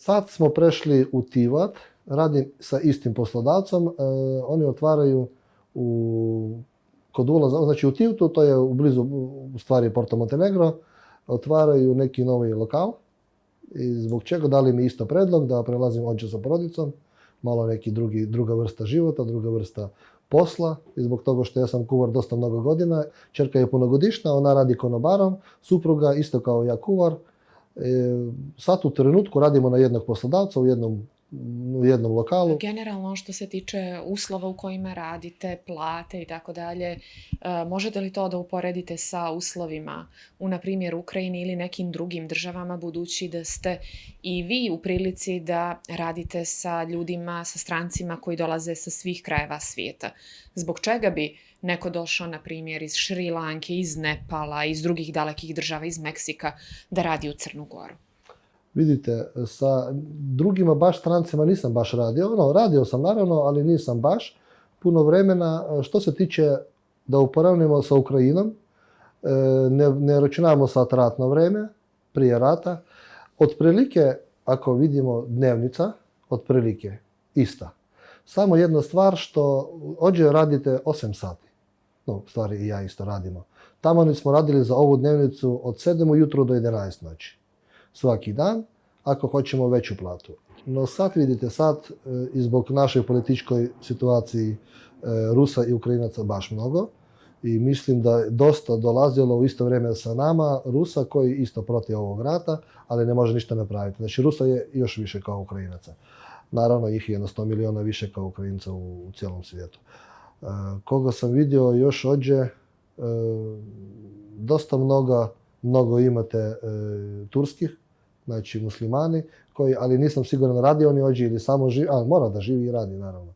Sad smo prešli u Tivat, radim sa istim poslodavcom, oni otvaraju kod ulaza, znači u Tivtu, to je u blizu, u stvari Porto Montenegro, otvaraju neki novi lokal i zbog čega dali mi isto predlog da prelazim odđe sa porodicom, malo neki druga vrsta života, druga vrsta posla i zbog toga što ja sam kuvar dosta mnogo godina, čerka je punogodišnja, ona radi konobarom, supruga isto kao ja kuvar. Sad u trenutku radimo na jednog poslodavca u jednom lokalu. Generalno što se tiče uslova u kojima radite, plate i tako dalje, možete li to da uporedite sa uslovima u, na primjer, Ukrajini ili nekim drugim državama, budući da ste i vi u prilici da radite sa ljudima, sa strancima koji dolaze sa svih krajeva svijeta? Zbog čega bi neko došao, na primjer, iz Šri Lanke, iz Nepala, iz drugih dalekih država, iz Meksika, da radi u Crnu Goru? Vidite, sa drugima baš strancima nisam baš radio. Radio sam naravno, ali nisam baš puno vremena. Što se tiče da uporavnimo sa Ukrajinom, ne računamo sad ratno vreme, prije rata. Otprilike, ako vidimo dnevnica, otprilike ista. Samo jedna stvar što ovdje radite 8 sati. No, stvari i ja isto radimo. Tamo smo radili za ovu dnevnicu od 7 ujutro do 11 noći. Svaki dan, ako hoćemo veću platu. No sad vidite, i zbog naše političkoj situaciji Rusa i Ukrajinaca baš mnogo i mislim da je dosta dolazilo u isto vrijeme sa nama Rusa koji isto protiv ovog rata, ali ne može ništa napraviti. Znači Rusa je još više kao Ukrajinaca. Naravno ih je na 100 miliona više kao Ukrajinca u cijelom svijetu. Koga sam vidio još ovdje, dosta mnogo imate turskih, znači muslimani, ali nisam siguran radi oni ovdje ili samo živi, mora da živi i radi naravno.